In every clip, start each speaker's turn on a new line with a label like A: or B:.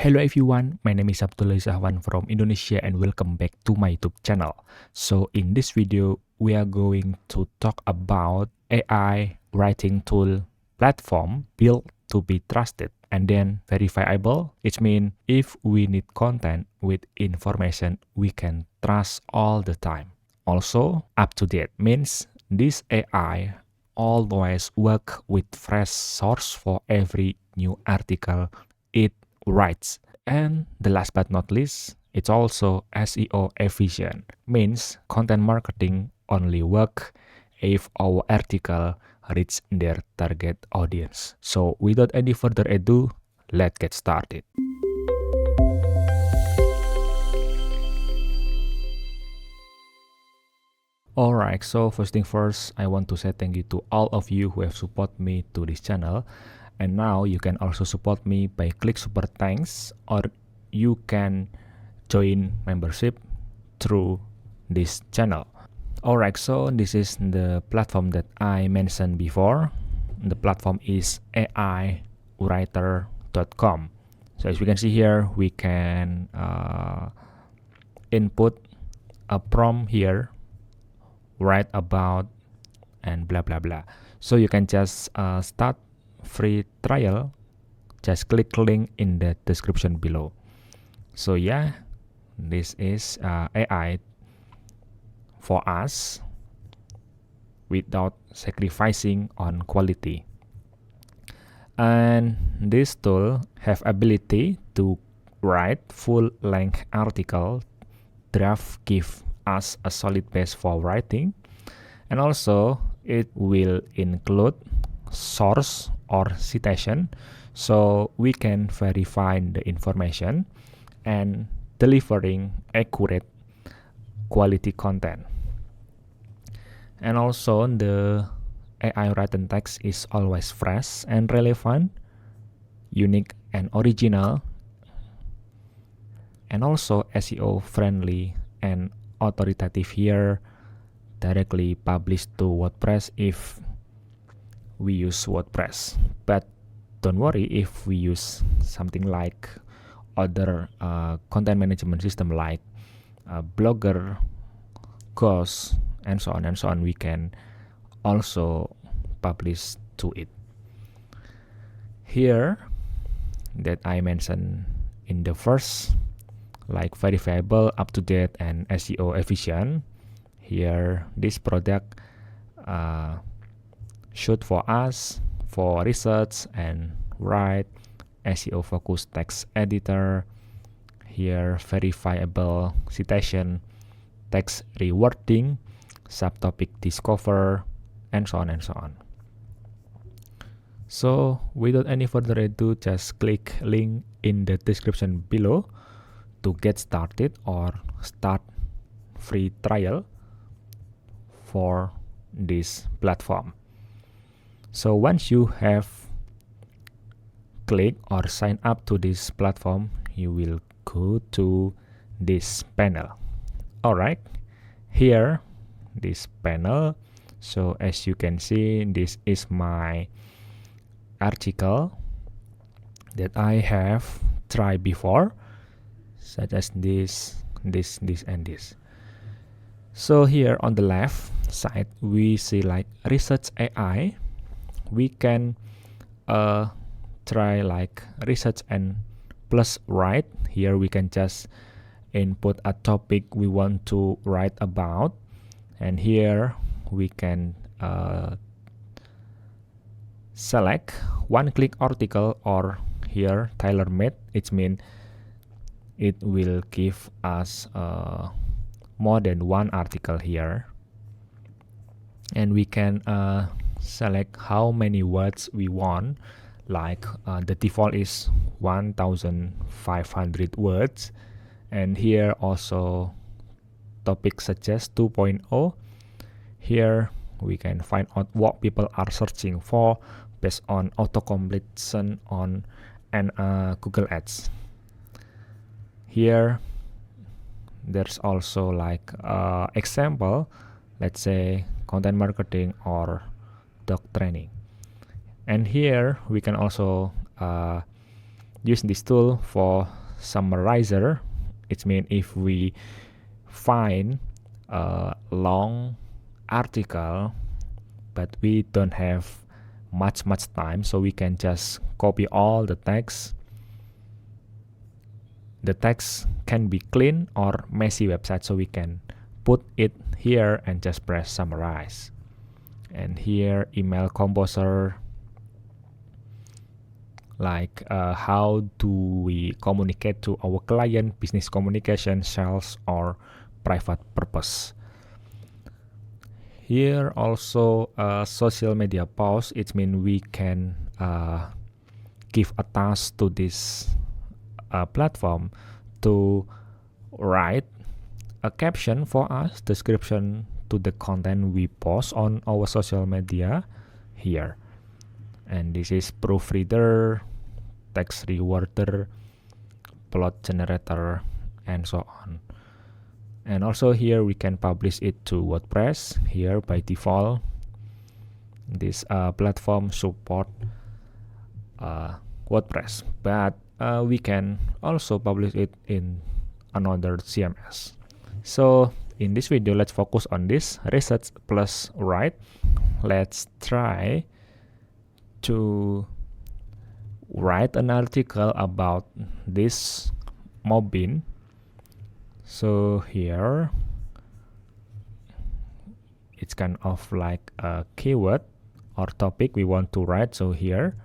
A: Hello everyone, my name is Abdul Aziz Ahwan from Indonesia and welcome back to my YouTube channel. So in this video, we are going to talk about AI writing tool platform built to be trusted and then verifiable. It means if we need content with information, we can trust all the time. Also, up to date means this AI always work with fresh source for every new article it writes. And the last but not least, it's also SEO efficient, means content marketing only work if our article reach their target audience. So without any further ado, let's get started. Alright, so first thing first, I want to say thank you to all of you who have supported me to this channel. And now you can also support me by click super thanks, or you can join membership through this channel. Alright, so this is the platform that I mentioned before. The platform is aiwriter.com. So as we can see here, we can input a prompt here, write about, and blah blah blah. So you can just start free trial. Just click link in the description below. So yeah, this is AI for us without sacrificing on quality. And this tool have ability to write full-length article. Draft give us a solid base for writing, and also it will include source or citation, so we can verify the information and delivering accurate quality content. And also the AI written text is always fresh and relevant, unique and original, and also SEO friendly and authoritative here, directly published to WordPress if we use WordPress. But don't worry if we use something like other content management system like Blogger, Ghost, and so on, we can also publish to it. Here that I mentioned in the first, like verifiable, up to date, and SEO efficient. Here this product should for us for research and write, SEO focused text editor. Here verifiable citation, text rewording, subtopic discover, and so on. So without any further ado, just click link in the description below to get started or start free trial for this platform. So once you have click or sign up to this platform, you will go to this panel. Alright, here this panel. So as you can see, this is my article that I have tried before, such as this, and this. So here on the left side, we see like research AI. We can try like research and plus write. Here we can just input a topic we want to write about, and here we can select one-click article, or here tailor-made. It means it will give us more than one article here, and we can select how many words we want. Like the default is 1500 words, and here also topic suggest 2.0. Here we can find out what people are searching for based on autocompletion on and Google Ads. Here there's also like example, let's say content marketing or dog training. And here we can also use this tool for summarizer. It means if we find a long article but we don't have much time, so we can just copy all the text. The text can be clean or messy website, so we can put it here and just press summarize. And here email composer, like how do we communicate to our client, business communication, sales, or private purpose. Here also social media post. It means we can give a task to this platform to write a caption for us, description to the content we post on our social media here. And this is proofreader, text reworker, plot generator, and so on. And also here we can publish it to WordPress. Here by default, this platform support WordPress, but we can also publish it in another CMS. So in this video, let's focus on this research plus write. Let's try to write an article about this Mobin. So here it's kind of like a keyword or topic we want to write. So here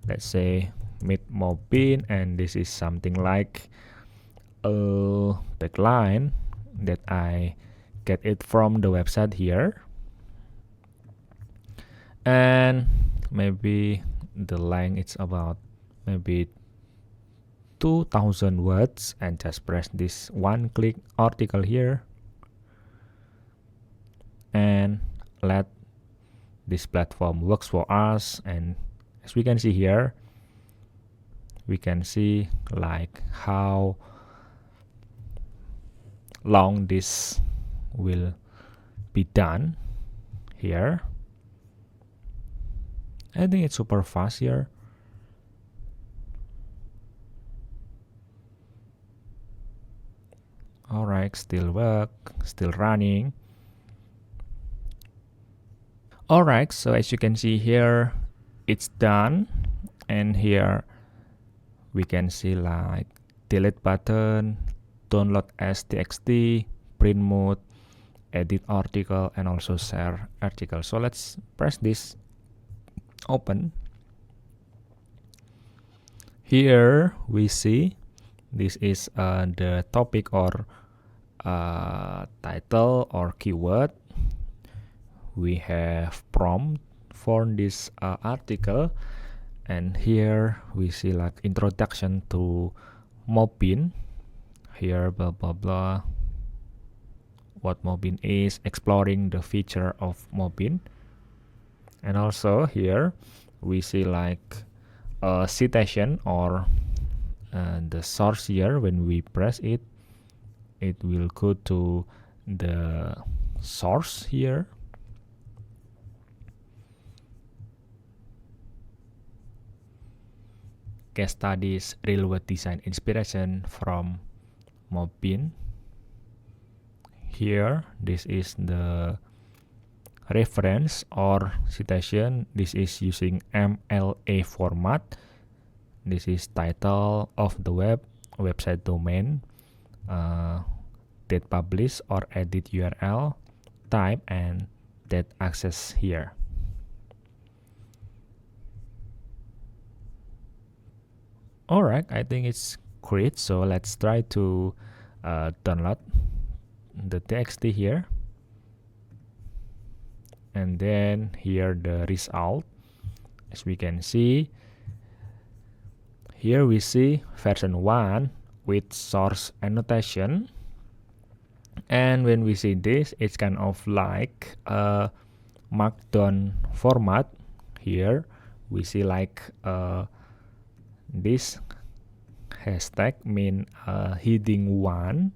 A: let's say meet Mobin, and this is something like a tagline that I get it from the website here. And maybe the length is about maybe 2000 words, and just press this one click article here and let this platform works for us. And as we can see here, we can see like how long this will be done here. I think it's super fast here. Alright, still work, still running. Alright, so as you can see here, it's done. And here we can see like delete button, download as txt, print mode, edit article, and also share article. So let's press this open. Here we see this is the topic or title or keyword. We have prompt for this article, and here we see like introduction to Mobin. Here blah blah blah, what Mobin is, exploring the feature of Mobin. And also here we see like a citation or the source. Here when we press it, it will go to the source here. Case studies, real world design inspiration from Mobin. Here this is the reference or citation. This is using MLA format. This is title of the website domain, date publish or edit URL, type, and date access here. Alright, I think it's great. So let's try to download the txt here. And then here the result. As we can see, here we see version 1 with source annotation. And when we see this, it's kind of like a markdown format. Here we see like this hashtag mean heading 1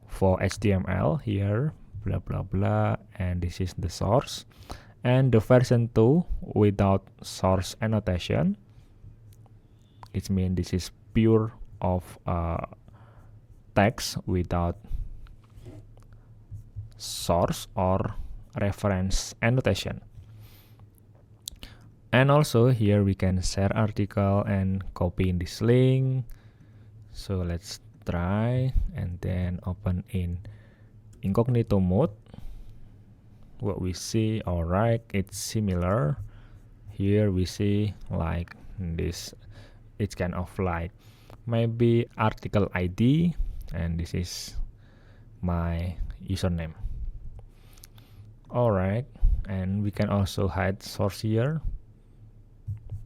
A: for HTML here, blah blah blah, and this is the source. And the version 2 without source annotation, it means this is pure of text without source or reference annotation. And also here we can share article and copy in this link. So let's try and then open in incognito mode. What we see, alright, it's similar. Here we see like this, it's kind of like maybe article ID, and this is my username. Alright, and we can also hide source here,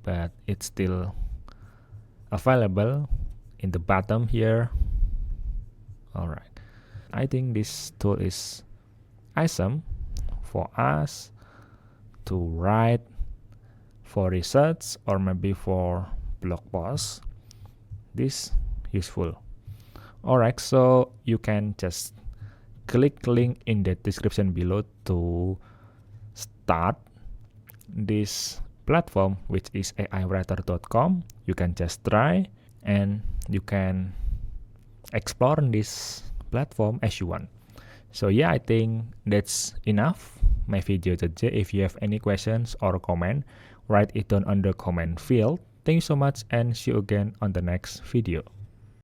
A: but it's still available in the bottom here. Alright, I think this tool is awesome for us to write for research or maybe for blog posts. This useful. Alright, so you can just click link in the description below to start this platform, which is aiwriter.com. You can just try and you can explore this platform as you want. So yeah, I think that's enough my video today. If you have any questions or comment, write it down on the comment field. Thank you so much and see you again on the next video.